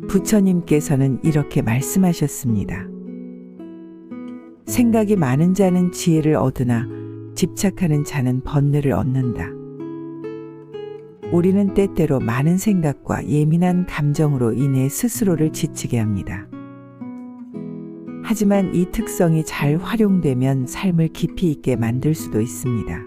부처님께서는 이렇게 말씀하셨습니다. 생각이 많은 자는 지혜를 얻으나 집착하는 자는 번뇌를 얻는다. 우리는 때때로 많은 생각과 예민한 감정으로 인해 스스로를 지치게 합니다. 하지만 이 특성이 잘 활용되면 삶을 깊이 있게 만들 수도 있습니다.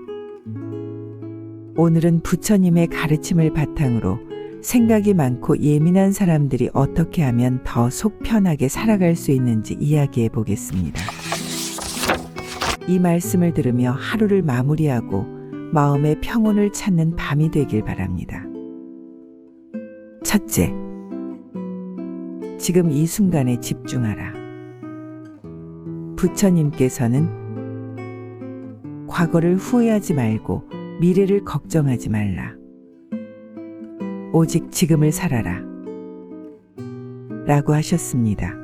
오늘은 부처님의 가르침을 바탕으로 생각이 많고 예민한 사람들이 어떻게 하면 더 속 편하게 살아갈 수 있는지 이야기해 보겠습니다. 이 말씀을 들으며 하루를 마무리하고 마음의 평온을 찾는 밤이 되길 바랍니다. 첫째, 지금 이 순간에 집중하라. 부처님께서는 과거를 후회하지 말고 미래를 걱정하지 말라. 오직 지금을 살아라. 라고 하셨습니다.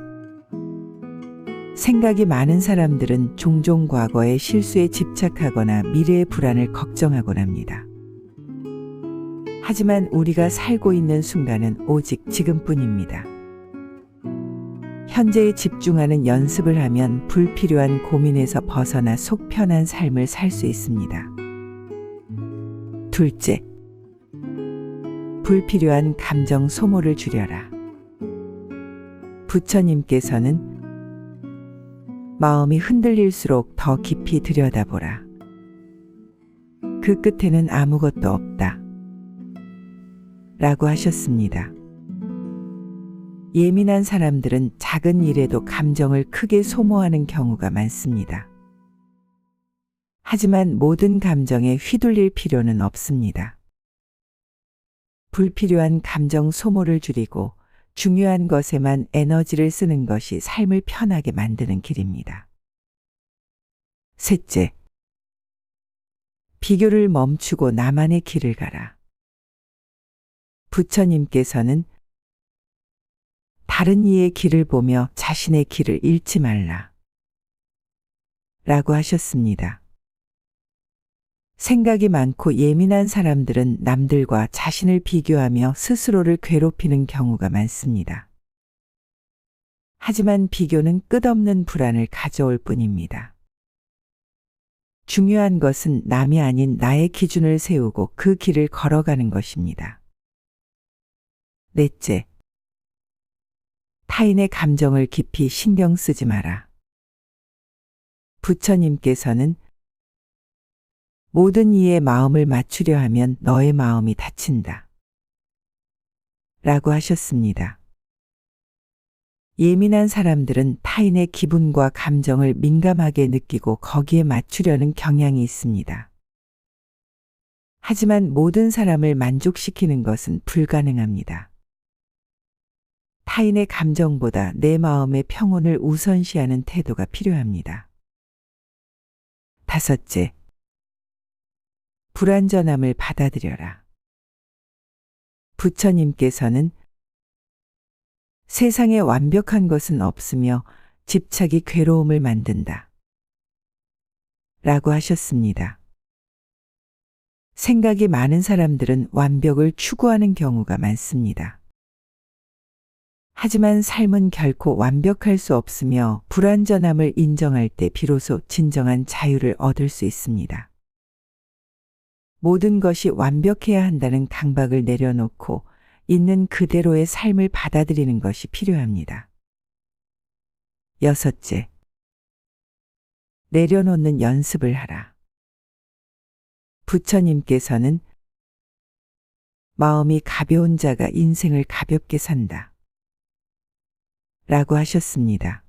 생각이 많은 사람들은 종종 과거의 실수에 집착하거나 미래의 불안을 걱정하곤 합니다. 하지만 우리가 살고 있는 순간은 오직 지금뿐입니다. 현재에 집중하는 연습을 하면 불필요한 고민에서 벗어나 속 편한 삶을 살 수 있습니다. 둘째, 불필요한 감정 소모를 줄여라. 부처님께서는 마음이 흔들릴수록 더 깊이 들여다보라. 그 끝에는 아무것도 없다. 라고 하셨습니다. 예민한 사람들은 작은 일에도 감정을 크게 소모하는 경우가 많습니다. 하지만 모든 감정에 휘둘릴 필요는 없습니다. 불필요한 감정 소모를 줄이고 중요한 것에만 에너지를 쓰는 것이 삶을 편하게 만드는 길입니다. 셋째, 비교를 멈추고 나만의 길을 가라. 부처님께서는 다른 이의 길을 보며 자신의 길을 잃지 말라. 라고 하셨습니다. 생각이 많고 예민한 사람들은 남들과 자신을 비교하며 스스로를 괴롭히는 경우가 많습니다. 하지만 비교는 끝없는 불안을 가져올 뿐입니다. 중요한 것은 남이 아닌 나의 기준을 세우고 그 길을 걸어가는 것입니다. 넷째, 타인의 감정을 깊이 신경 쓰지 마라. 부처님께서는 모든 이의 마음을 맞추려 하면 너의 마음이 다친다. 라고 하셨습니다. 예민한 사람들은 타인의 기분과 감정을 민감하게 느끼고 거기에 맞추려는 경향이 있습니다. 하지만 모든 사람을 만족시키는 것은 불가능합니다. 타인의 감정보다 내 마음의 평온을 우선시하는 태도가 필요합니다. 다섯째, 불완전함을 받아들여라. 부처님께서는 세상에 완벽한 것은 없으며 집착이 괴로움을 만든다. 라고 하셨습니다. 생각이 많은 사람들은 완벽을 추구하는 경우가 많습니다. 하지만 삶은 결코 완벽할 수 없으며 불완전함을 인정할 때 비로소 진정한 자유를 얻을 수 있습니다. 모든 것이 완벽해야 한다는 강박을 내려놓고 있는 그대로의 삶을 받아들이는 것이 필요합니다. 여섯째, 내려놓는 연습을 하라. 부처님께서는 마음이 가벼운 자가 인생을 가볍게 산다. 라고 하셨습니다.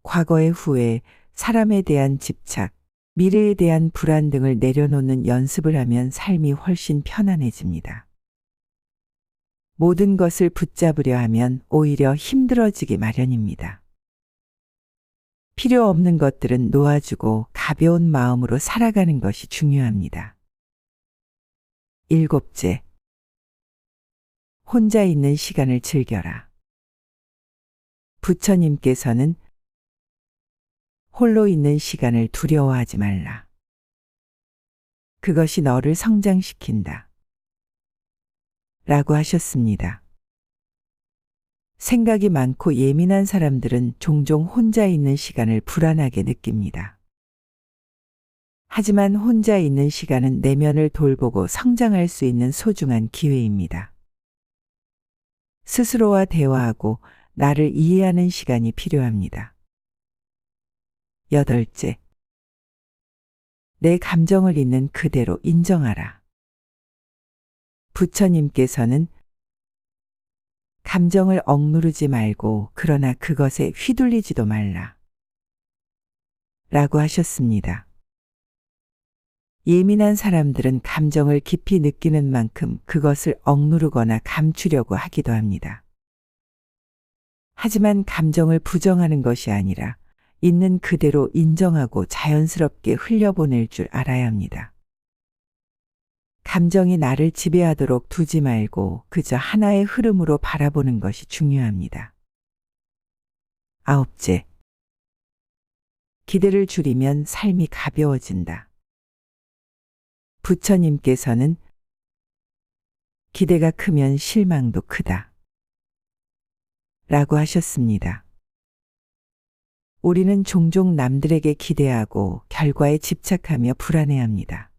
과거의 후회, 사람에 대한 집착, 미래에 대한 불안 등을 내려놓는 연습을 하면 삶이 훨씬 편안해집니다. 모든 것을 붙잡으려 하면 오히려 힘들어지기 마련입니다. 필요 없는 것들은 놓아주고 가벼운 마음으로 살아가는 것이 중요합니다. 일곱째, 혼자 있는 시간을 즐겨라. 부처님께서는 홀로 있는 시간을 두려워하지 말라. 그것이 너를 성장시킨다. 라고 하셨습니다. 생각이 많고 예민한 사람들은 종종 혼자 있는 시간을 불안하게 느낍니다. 하지만 혼자 있는 시간은 내면을 돌보고 성장할 수 있는 소중한 기회입니다. 스스로와 대화하고 나를 이해하는 시간이 필요합니다. 여덟째, 내 감정을 있는 그대로 인정하라. 부처님께서는 감정을 억누르지 말고 그러나 그것에 휘둘리지도 말라 라고 하셨습니다. 예민한 사람들은 감정을 깊이 느끼는 만큼 그것을 억누르거나 감추려고 하기도 합니다. 하지만 감정을 부정하는 것이 아니라 있는 그대로 인정하고 자연스럽게 흘려보낼 줄 알아야 합니다. 감정이 나를 지배하도록 두지 말고 그저 하나의 흐름으로 바라보는 것이 중요합니다. 아홉째, 기대를 줄이면 삶이 가벼워진다. 부처님께서는 기대가 크면 실망도 크다 라고 하셨습니다. 우리는 종종 남들에게 기대하고 결과에 집착하며 불안해합니다.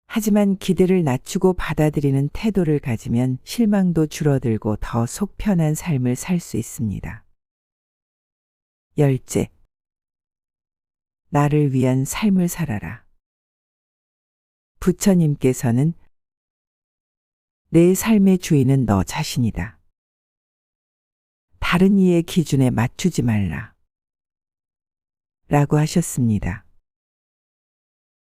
하지만 기대를 낮추고 받아들이는 태도를 가지면 실망도 줄어들고 더 속 편한 삶을 살 수 있습니다. 열째, 나를 위한 삶을 살아라. 부처님께서는 내 삶의 주인은 너 자신이다. 다른 이의 기준에 맞추지 말라 라고 하셨습니다.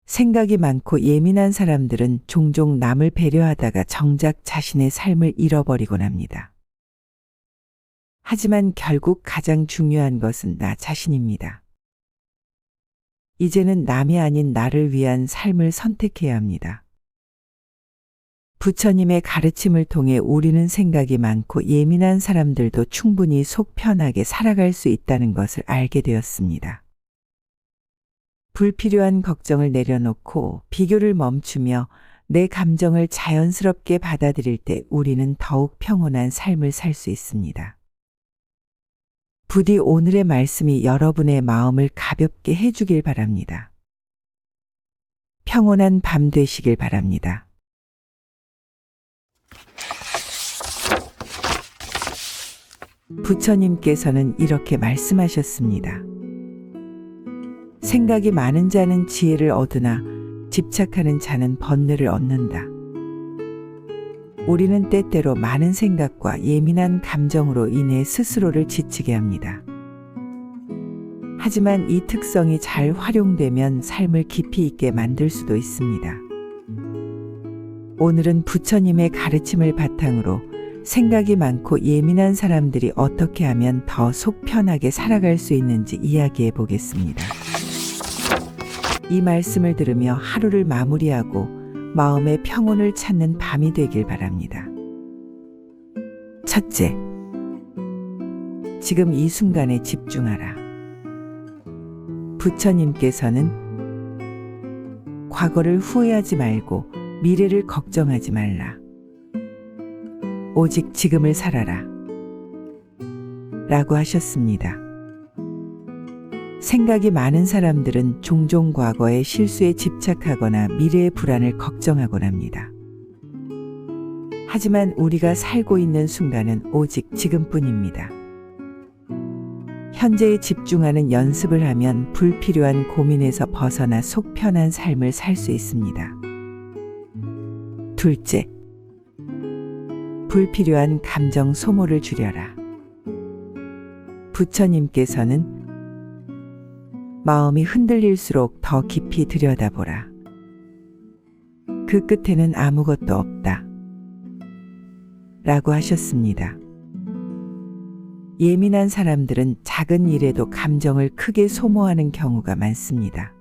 생각이 많고 예민한 사람들은 종종 남을 배려하다가 정작 자신의 삶을 잃어버리곤 합니다. 하지만 결국 가장 중요한 것은 나 자신입니다. 이제는 남이 아닌 나를 위한 삶을 선택해야 합니다. 부처님의 가르침을 통해 우리는 생각이 많고 예민한 사람들도 충분히 속 편하게 살아갈 수 있다는 것을 알게 되었습니다. 불필요한 걱정을 내려놓고 비교를 멈추며 내 감정을 자연스럽게 받아들일 때 우리는 더욱 평온한 삶을 살 수 있습니다. 부디 오늘의 말씀이 여러분의 마음을 가볍게 해주길 바랍니다. 평온한 밤 되시길 바랍니다. 부처님께서는 이렇게 말씀하셨습니다. 생각이 많은 자는 지혜를 얻으나 집착하는 자는 번뇌를 얻는다. 우리는 때때로 많은 생각과 예민한 감정으로 인해 스스로를 지치게 합니다. 하지만 이 특성이 잘 활용되면 삶을 깊이 있게 만들 수도 있습니다. 오늘은 부처님의 가르침을 바탕으로 생각이 많고 예민한 사람들이 어떻게 하면 더 속 편하게 살아갈 수 있는지 이야기해 보겠습니다. 이 말씀을 들으며 하루를 마무리하고 마음의 평온을 찾는 밤이 되길 바랍니다. 첫째, 지금 이 순간에 집중하라. 부처님께서는 과거를 후회하지 말고 미래를 걱정하지 말라. 오직 지금을 살아라. 라고 하셨습니다. 생각이 많은 사람들은 종종 과거의 실수에 집착하거나 미래의 불안을 걱정하곤 합니다. 하지만 우리가 살고 있는 순간은 오직 지금뿐입니다. 현재에 집중하는 연습을 하면 불필요한 고민에서 벗어나 속 편한 삶을 살 수 있습니다. 둘째, 불필요한 감정 소모를 줄여라. 부처님께서는 마음이 흔들릴수록 더 깊이 들여다보라. 그 끝에는 아무것도 없다. 라고 하셨습니다. 예민한 사람들은 작은 일에도 감정을 크게 소모하는 경우가 많습니다.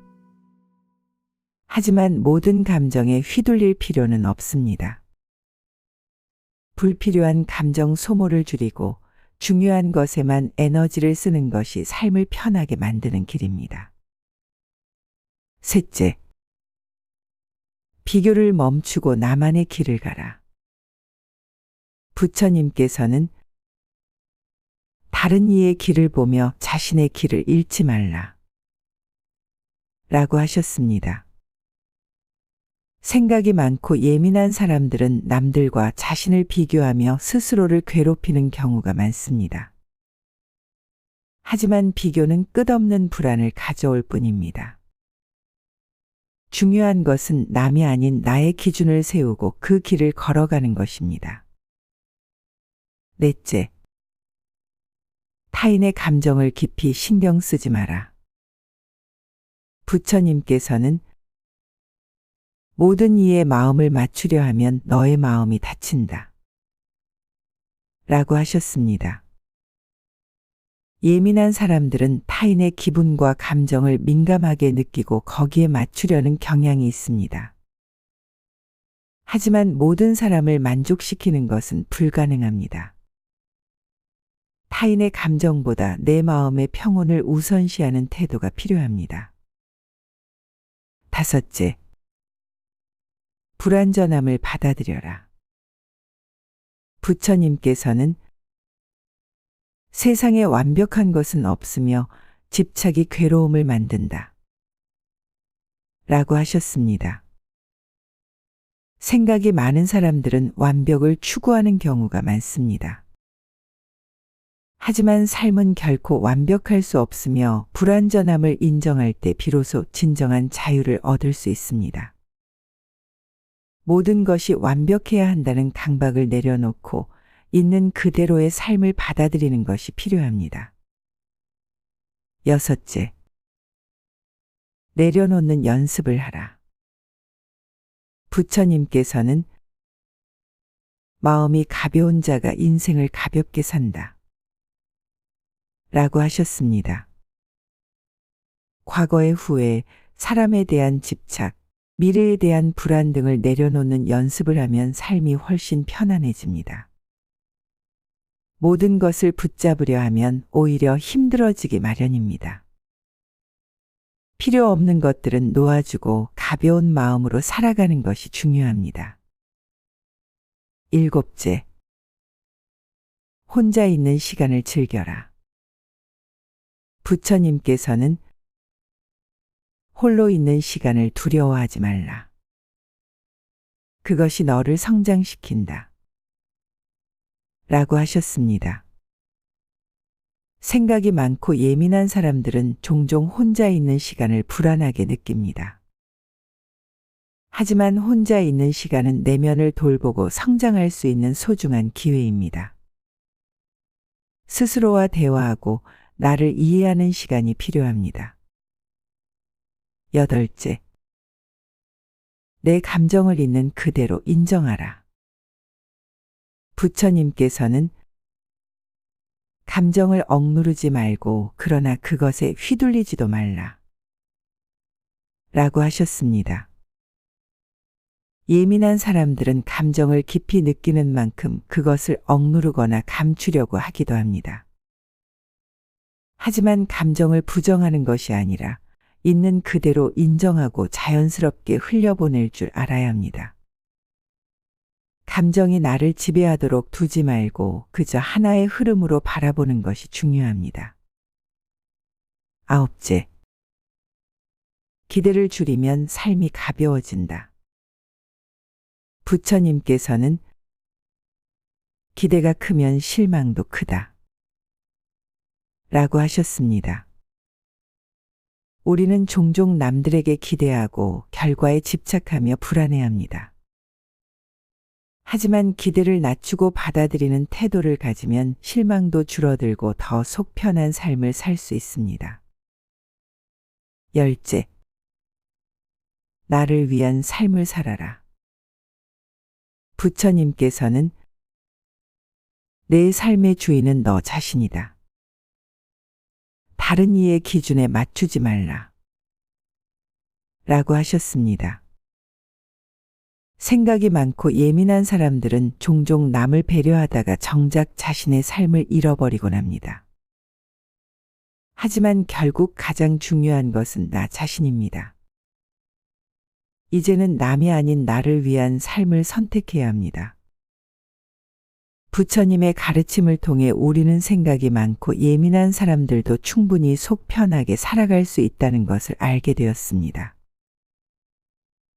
하지만 모든 감정에 휘둘릴 필요는 없습니다. 불필요한 감정 소모를 줄이고 중요한 것에만 에너지를 쓰는 것이 삶을 편하게 만드는 길입니다. 셋째, 비교를 멈추고 나만의 길을 가라. 부처님께서는 다른 이의 길을 보며 자신의 길을 잃지 말라. 라고 하셨습니다. 생각이 많고 예민한 사람들은 남들과 자신을 비교하며 스스로를 괴롭히는 경우가 많습니다. 하지만 비교는 끝없는 불안을 가져올 뿐입니다. 중요한 것은 남이 아닌 나의 기준을 세우고 그 길을 걸어가는 것입니다. 넷째, 타인의 감정을 깊이 신경 쓰지 마라. 부처님께서는 모든 이의 마음을 맞추려 하면 너의 마음이 다친다. 라고 하셨습니다. 예민한 사람들은 타인의 기분과 감정을 민감하게 느끼고 거기에 맞추려는 경향이 있습니다. 하지만 모든 사람을 만족시키는 것은 불가능합니다. 타인의 감정보다 내 마음의 평온을 우선시하는 태도가 필요합니다. 다섯째, 불완전함을 받아들여라. 부처님께서는 세상에 완벽한 것은 없으며 집착이 괴로움을 만든다. 라고 하셨습니다. 생각이 많은 사람들은 완벽을 추구하는 경우가 많습니다. 하지만 삶은 결코 완벽할 수 없으며 불완전함을 인정할 때 비로소 진정한 자유를 얻을 수 있습니다. 모든 것이 완벽해야 한다는 강박을 내려놓고 있는 그대로의 삶을 받아들이는 것이 필요합니다. 여섯째, 내려놓는 연습을 하라. 부처님께서는 마음이 가벼운 자가 인생을 가볍게 산다. 라고 하셨습니다. 과거의 후회, 사람에 대한 집착, 미래에 대한 불안 등을 내려놓는 연습을 하면 삶이 훨씬 편안해집니다. 모든 것을 붙잡으려 하면 오히려 힘들어지기 마련입니다. 필요 없는 것들은 놓아주고 가벼운 마음으로 살아가는 것이 중요합니다. 일곱째, 혼자 있는 시간을 즐겨라. 부처님께서는 홀로 있는 시간을 두려워하지 말라. 그것이 너를 성장시킨다. 라고 하셨습니다. 생각이 많고 예민한 사람들은 종종 혼자 있는 시간을 불안하게 느낍니다. 하지만 혼자 있는 시간은 내면을 돌보고 성장할 수 있는 소중한 기회입니다. 스스로와 대화하고 나를 이해하는 시간이 필요합니다. 여덟째, 내 감정을 있는 그대로 인정하라. 부처님께서는 감정을 억누르지 말고 그러나 그것에 휘둘리지도 말라. 라고 하셨습니다. 예민한 사람들은 감정을 깊이 느끼는 만큼 그것을 억누르거나 감추려고 하기도 합니다. 하지만 감정을 부정하는 것이 아니라 있는 그대로 인정하고 자연스럽게 흘려보낼 줄 알아야 합니다. 감정이 나를 지배하도록 두지 말고 그저 하나의 흐름으로 바라보는 것이 중요합니다. 아홉째, 기대를 줄이면 삶이 가벼워진다. 부처님께서는 기대가 크면 실망도 크다. 라고 하셨습니다. 우리는 종종 남들에게 기대하고 결과에 집착하며 불안해합니다. 하지만 기대를 낮추고 받아들이는 태도를 가지면 실망도 줄어들고 더 속 편한 삶을 살 수 있습니다. 열째, 나를 위한 삶을 살아라. 부처님께서는 내 삶의 주인은 너 자신이다. 다른 이의 기준에 맞추지 말라. 라고 하셨습니다. 생각이 많고 예민한 사람들은 종종 남을 배려하다가 정작 자신의 삶을 잃어버리곤 합니다. 하지만 결국 가장 중요한 것은 나 자신입니다. 이제는 남이 아닌 나를 위한 삶을 선택해야 합니다. 부처님의 가르침을 통해 우리는 생각이 많고 예민한 사람들도 충분히 속 편하게 살아갈 수 있다는 것을 알게 되었습니다.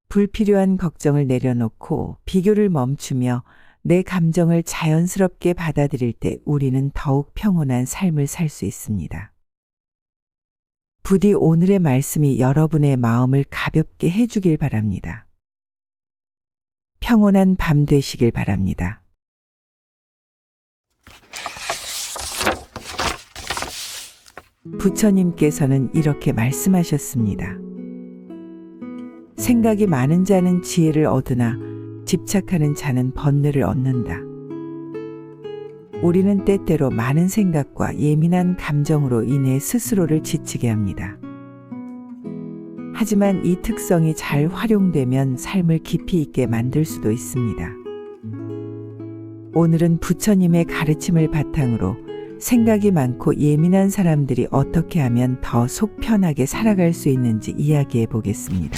불필요한 걱정을 내려놓고 비교를 멈추며 내 감정을 자연스럽게 받아들일 때 우리는 더욱 평온한 삶을 살 수 있습니다. 부디 오늘의 말씀이 여러분의 마음을 가볍게 해주길 바랍니다. 평온한 밤 되시길 바랍니다. 부처님께서는 이렇게 말씀하셨습니다. 생각이 많은 자는 지혜를 얻으나 집착하는 자는 번뇌를 얻는다. 우리는 때때로 많은 생각과 예민한 감정으로 인해 스스로를 지치게 합니다. 하지만 이 특성이 잘 활용되면 삶을 깊이 있게 만들 수도 있습니다. 오늘은 부처님의 가르침을 바탕으로 생각이 많고 예민한 사람들이 어떻게 하면 더 속 편하게 살아갈 수 있는지 이야기해 보겠습니다.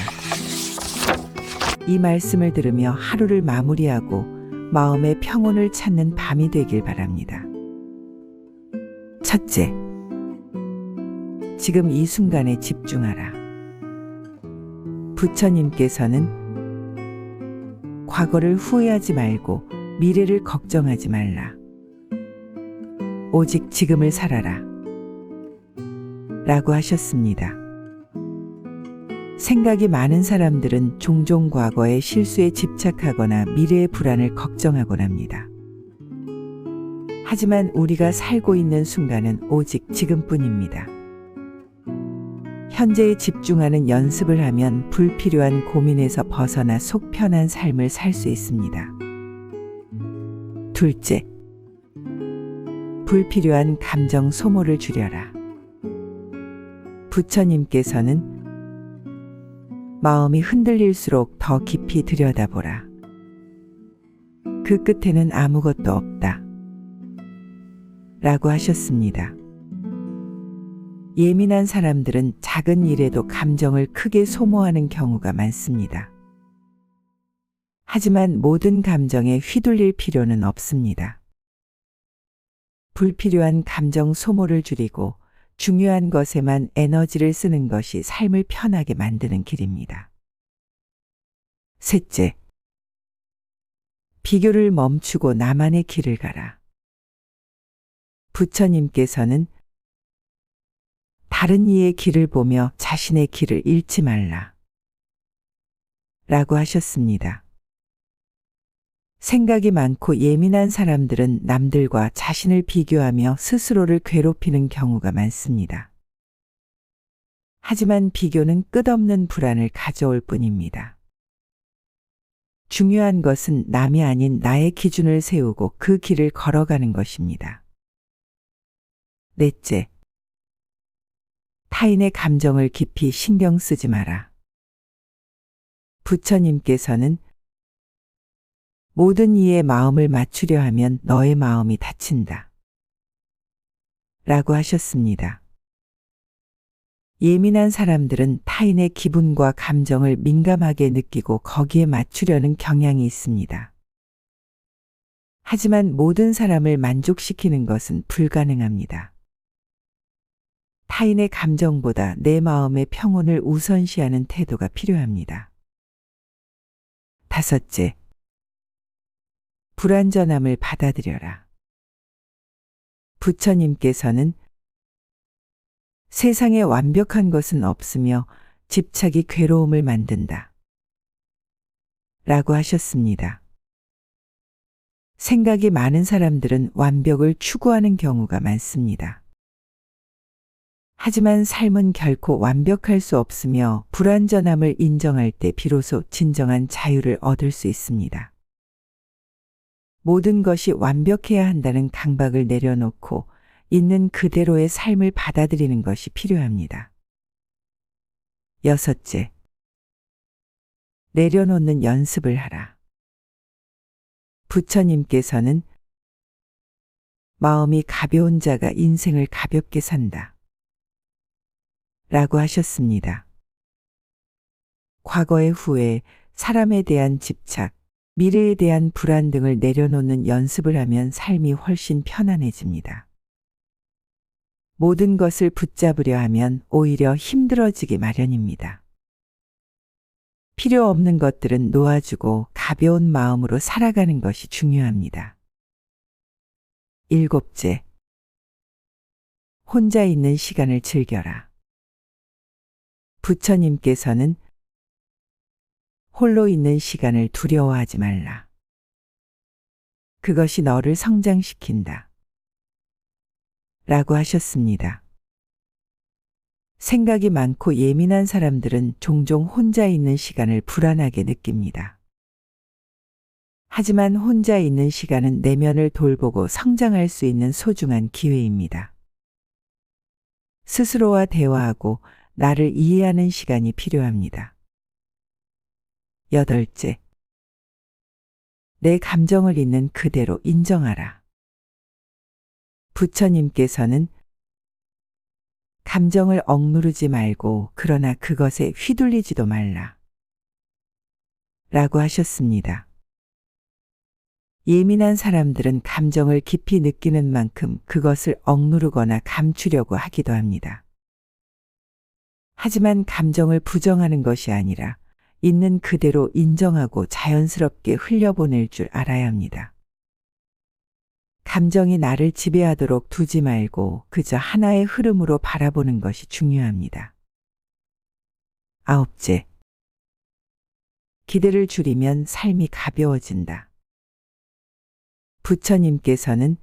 이 말씀을 들으며 하루를 마무리하고 마음의 평온을 찾는 밤이 되길 바랍니다. 첫째, 지금 이 순간에 집중하라. 부처님께서는 과거를 후회하지 말고 미래를 걱정하지 말라. 오직 지금을 살아라. 라고 하셨습니다. 생각이 많은 사람들은 종종 과거의 실수에 집착하거나 미래의 불안을 걱정하곤 합니다. 하지만 우리가 살고 있는 순간은 오직 지금뿐입니다. 현재에 집중하는 연습을 하면 불필요한 고민에서 벗어나 속 편한 삶을 살 수 있습니다. 둘째, 불필요한 감정 소모를 줄여라. 부처님께서는 마음이 흔들릴수록 더 깊이 들여다보라. 그 끝에는 아무것도 없다. 라고 하셨습니다. 예민한 사람들은 작은 일에도 감정을 크게 소모하는 경우가 많습니다. 하지만 모든 감정에 휘둘릴 필요는 없습니다. 불필요한 감정 소모를 줄이고 중요한 것에만 에너지를 쓰는 것이 삶을 편하게 만드는 길입니다. 셋째, 비교를 멈추고 나만의 길을 가라. 부처님께서는 다른 이의 길을 보며 자신의 길을 잃지 말라. 라고 하셨습니다. 생각이 많고 예민한 사람들은 남들과 자신을 비교하며 스스로를 괴롭히는 경우가 많습니다. 하지만 비교는 끝없는 불안을 가져올 뿐입니다. 중요한 것은 남이 아닌 나의 기준을 세우고 그 길을 걸어가는 것입니다. 넷째, 타인의 감정을 깊이 신경 쓰지 마라. 부처님께서는 모든 이의 마음을 맞추려 하면 너의 마음이 다친다. 라고 하셨습니다. 예민한 사람들은 타인의 기분과 감정을 민감하게 느끼고 거기에 맞추려는 경향이 있습니다. 하지만 모든 사람을 만족시키는 것은 불가능합니다. 타인의 감정보다 내 마음의 평온을 우선시하는 태도가 필요합니다. 다섯째, 불완전함을 받아들여라. 부처님께서는 세상에 완벽한 것은 없으며 집착이 괴로움을 만든다. 라고 하셨습니다. 생각이 많은 사람들은 완벽을 추구하는 경우가 많습니다. 하지만 삶은 결코 완벽할 수 없으며 불완전함을 인정할 때 비로소 진정한 자유를 얻을 수 있습니다. 모든 것이 완벽해야 한다는 강박을 내려놓고 있는 그대로의 삶을 받아들이는 것이 필요합니다. 여섯째, 내려놓는 연습을 하라. 부처님께서는 마음이 가벼운 자가 인생을 가볍게 산다. 라고 하셨습니다. 과거의 후회, 사람에 대한 집착, 미래에 대한 불안 등을 내려놓는 연습을 하면 삶이 훨씬 편안해집니다. 모든 것을 붙잡으려 하면 오히려 힘들어지기 마련입니다. 필요 없는 것들은 놓아주고 가벼운 마음으로 살아가는 것이 중요합니다. 7째. 혼자 있는 시간을 즐겨라. 부처님께서는 홀로 있는 시간을 두려워하지 말라. 그것이 너를 성장시킨다. 라고 하셨습니다. 생각이 많고 예민한 사람들은 종종 혼자 있는 시간을 불안하게 느낍니다. 하지만 혼자 있는 시간은 내면을 돌보고 성장할 수 있는 소중한 기회입니다. 스스로와 대화하고 나를 이해하는 시간이 필요합니다. 8째. 내 감정을 있는 그대로 인정하라. 부처님께서는 감정을 억누르지 말고 그러나 그것에 휘둘리지도 말라. 라고 하셨습니다. 예민한 사람들은 감정을 깊이 느끼는 만큼 그것을 억누르거나 감추려고 하기도 합니다. 하지만 감정을 부정하는 것이 아니라 있는 그대로 인정하고 자연스럽게 흘려보낼 줄 알아야 합니다. 감정이 나를 지배하도록 두지 말고 그저 하나의 흐름으로 바라보는 것이 중요합니다. 9째. 기대를 줄이면 삶이 가벼워진다. 부처님께서는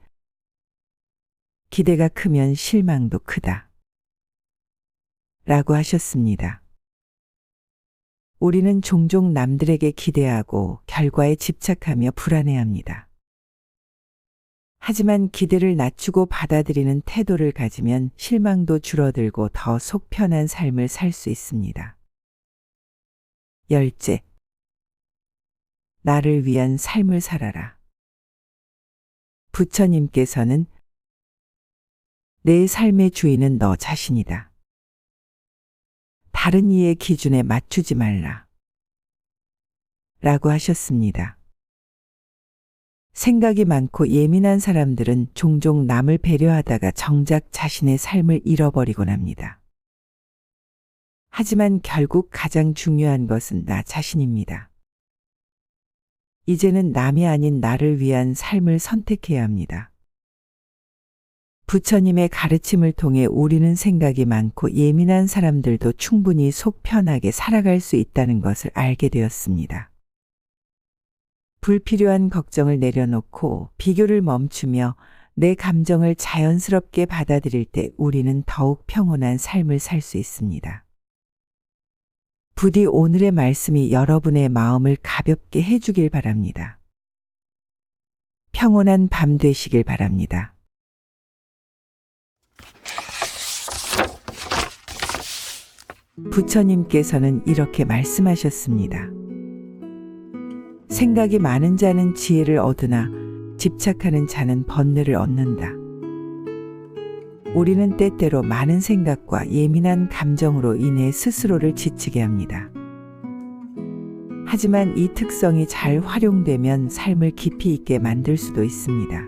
기대가 크면 실망도 크다. 라고 하셨습니다. 우리는 종종 남들에게 기대하고 결과에 집착하며 불안해합니다. 하지만 기대를 낮추고 받아들이는 태도를 가지면 실망도 줄어들고 더 속 편한 삶을 살 수 있습니다. 10째. 나를 위한 삶을 살아라. 부처님께서는 내 삶의 주인은 너 자신이다. 다른 이의 기준에 맞추지 말라. 라고 하셨습니다. 생각이 많고 예민한 사람들은 종종 남을 배려하다가 정작 자신의 삶을 잃어버리곤 합니다. 하지만 결국 가장 중요한 것은 나 자신입니다. 이제는 남이 아닌 나를 위한 삶을 선택해야 합니다. 부처님의 가르침을 통해 우리는 생각이 많고 예민한 사람들도 충분히 속 편하게 살아갈 수 있다는 것을 알게 되었습니다. 불필요한 걱정을 내려놓고 비교를 멈추며 내 감정을 자연스럽게 받아들일 때 우리는 더욱 평온한 삶을 살 수 있습니다. 부디 오늘의 말씀이 여러분의 마음을 가볍게 해주길 바랍니다. 평온한 밤 되시길 바랍니다. 부처님께서는 이렇게 말씀하셨습니다. 생각이 많은 자는 지혜를 얻으나 집착하는 자는 번뇌를 얻는다. 우리는 때때로 많은 생각과 예민한 감정으로 인해 스스로를 지치게 합니다. 하지만 이 특성이 잘 활용되면 삶을 깊이 있게 만들 수도 있습니다.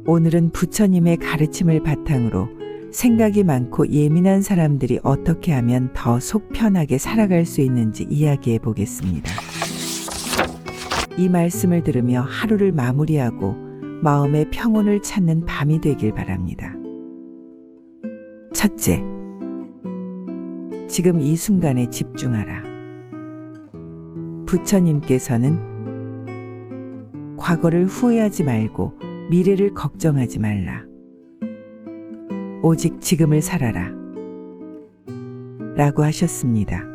오늘은 부처님의 가르침을 바탕으로 생각이 많고 예민한 사람들이 어떻게 하면 더 속 편하게 살아갈 수 있는지 이야기해 보겠습니다. 이 말씀을 들으며 하루를 마무리하고 마음의 평온을 찾는 밤이 되길 바랍니다. 첫째, 지금 이 순간에 집중하라. 부처님께서는 과거를 후회하지 말고 미래를 걱정하지 말라. 오직 지금을 살아라. 라고 하셨습니다.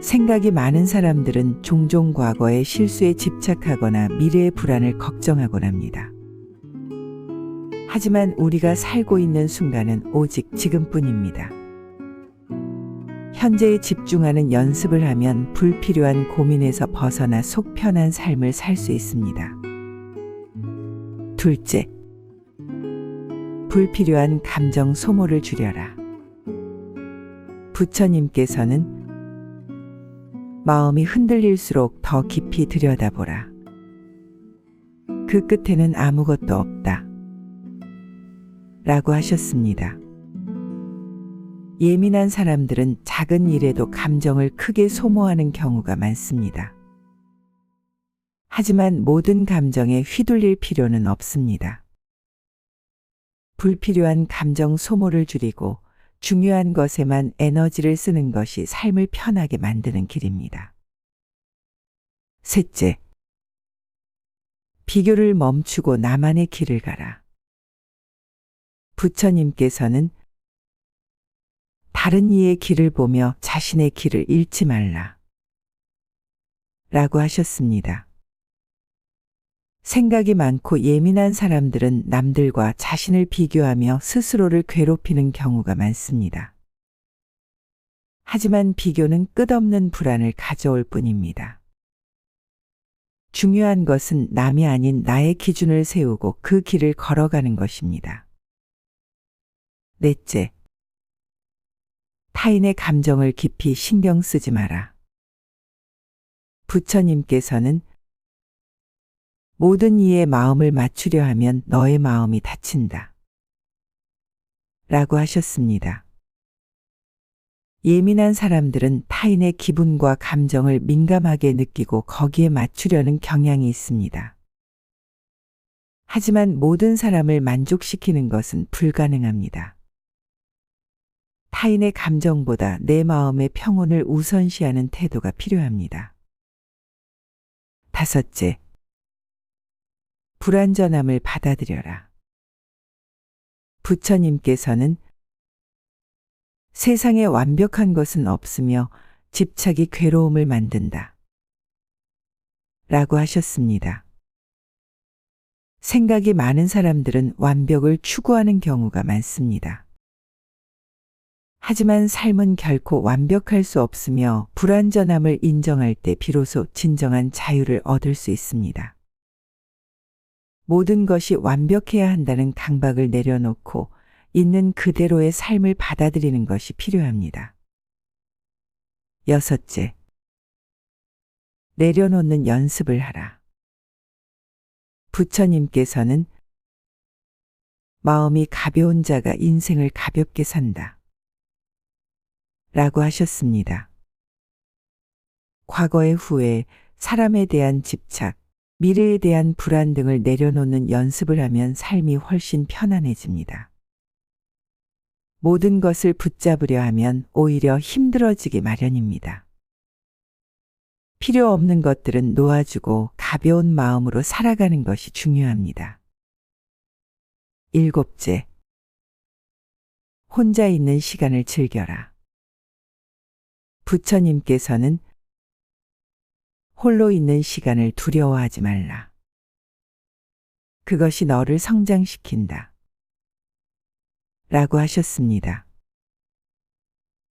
생각이 많은 사람들은 종종 과거의 실수에 집착하거나 미래의 불안을 걱정하곤 합니다. 하지만 우리가 살고 있는 순간은 오직 지금뿐입니다. 현재에 집중하는 연습을 하면 불필요한 고민에서 벗어나 속 편한 삶을 살 수 있습니다. 둘째, 불필요한 감정 소모를 줄여라. 부처님께서는 마음이 흔들릴수록 더 깊이 들여다보라. 그 끝에는 아무것도 없다. 라고 하셨습니다. 예민한 사람들은 작은 일에도 감정을 크게 소모하는 경우가 많습니다. 하지만 모든 감정에 휘둘릴 필요는 없습니다. 불필요한 감정 소모를 줄이고 중요한 것에만 에너지를 쓰는 것이 삶을 편하게 만드는 길입니다. 셋째, 비교를 멈추고 나만의 길을 가라. 부처님께서는 다른 이의 길을 보며 자신의 길을 잃지 말라. 라고 하셨습니다. 생각이 많고 예민한 사람들은 남들과 자신을 비교하며 스스로를 괴롭히는 경우가 많습니다. 하지만 비교는 끝없는 불안을 가져올 뿐입니다. 중요한 것은 남이 아닌 나의 기준을 세우고 그 길을 걸어가는 것입니다. 넷째, 타인의 감정을 깊이 신경 쓰지 마라. 부처님께서는 모든 이의 마음을 맞추려 하면 너의 마음이 다친다. 라고 하셨습니다. 예민한 사람들은 타인의 기분과 감정을 민감하게 느끼고 거기에 맞추려는 경향이 있습니다. 하지만 모든 사람을 만족시키는 것은 불가능합니다. 타인의 감정보다 내 마음의 평온을 우선시하는 태도가 필요합니다. 다섯째, 불완전함을 받아들여라. 부처님께서는 세상에 완벽한 것은 없으며 집착이 괴로움을 만든다. 라고 하셨습니다. 생각이 많은 사람들은 완벽을 추구하는 경우가 많습니다. 하지만 삶은 결코 완벽할 수 없으며 불완전함을 인정할 때 비로소 진정한 자유를 얻을 수 있습니다. 모든 것이 완벽해야 한다는 강박을 내려놓고 있는 그대로의 삶을 받아들이는 것이 필요합니다. 여섯째, 내려놓는 연습을 하라. 부처님께서는 마음이 가벼운 자가 인생을 가볍게 산다. 라고 하셨습니다. 과거의 후회, 사람에 대한 집착, 미래에 대한 불안 등을 내려놓는 연습을 하면 삶이 훨씬 편안해집니다. 모든 것을 붙잡으려 하면 오히려 힘들어지기 마련입니다. 필요 없는 것들은 놓아주고 가벼운 마음으로 살아가는 것이 중요합니다. 일곱째, 혼자 있는 시간을 즐겨라. 부처님께서는 홀로 있는 시간을 두려워하지 말라. 그것이 너를 성장시킨다. 라고 하셨습니다.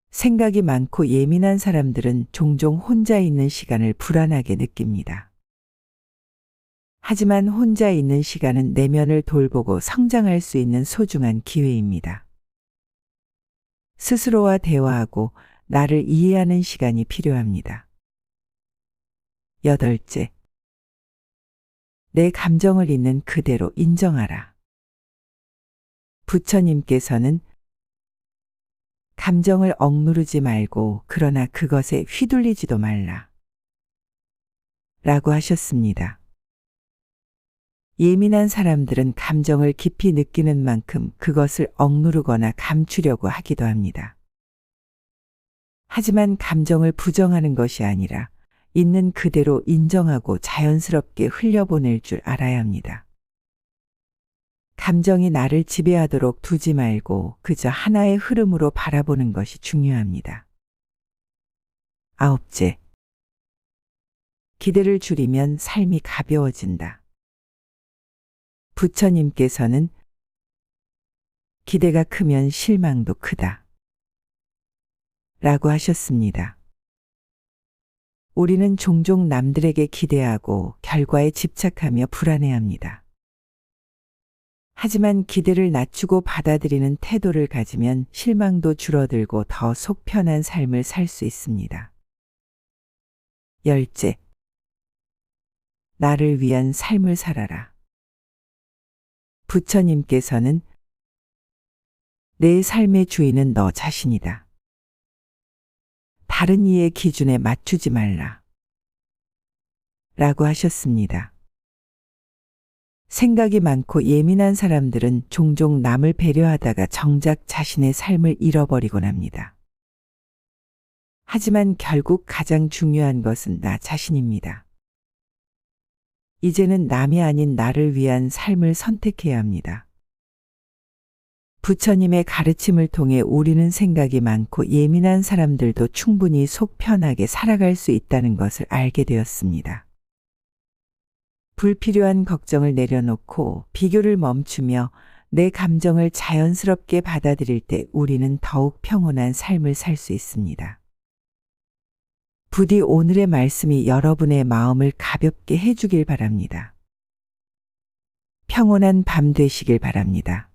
생각이 많고 예민한 사람들은 종종 혼자 있는 시간을 불안하게 느낍니다. 하지만 혼자 있는 시간은 내면을 돌보고 성장할 수 있는 소중한 기회입니다. 스스로와 대화하고 나를 이해하는 시간이 필요합니다. 여덟째, 내 감정을 있는 그대로 인정하라. 부처님께서는 감정을 억누르지 말고 그러나 그것에 휘둘리지도 말라. 라고 하셨습니다. 예민한 사람들은 감정을 깊이 느끼는 만큼 그것을 억누르거나 감추려고 하기도 합니다. 하지만 감정을 부정하는 것이 아니라 있는 그대로 인정하고 자연스럽게 흘려보낼 줄 알아야 합니다. 감정이 나를 지배하도록 두지 말고 그저 하나의 흐름으로 바라보는 것이 중요합니다. 아홉째, 기대를 줄이면 삶이 가벼워진다. 부처님께서는 기대가 크면 실망도 크다. 라고 하셨습니다. 우리는 종종 남들에게 기대하고 결과에 집착하며 불안해합니다. 하지만 기대를 낮추고 받아들이는 태도를 가지면 실망도 줄어들고 더 속 편한 삶을 살 수 있습니다. 열째, 나를 위한 삶을 살아라. 부처님께서는 내 삶의 주인은 너 자신이다. 다른 이의 기준에 맞추지 말라. 라고 하셨습니다. 생각이 많고 예민한 사람들은 종종 남을 배려하다가 정작 자신의 삶을 잃어버리곤 합니다. 하지만 결국 가장 중요한 것은 나 자신입니다. 이제는 남이 아닌 나를 위한 삶을 선택해야 합니다. 부처님의 가르침을 통해 우리는 생각이 많고 예민한 사람들도 충분히 속 편하게 살아갈 수 있다는 것을 알게 되었습니다. 불필요한 걱정을 내려놓고 비교를 멈추며 내 감정을 자연스럽게 받아들일 때 우리는 더욱 평온한 삶을 살 수 있습니다. 부디 오늘의 말씀이 여러분의 마음을 가볍게 해주길 바랍니다. 평온한 밤 되시길 바랍니다.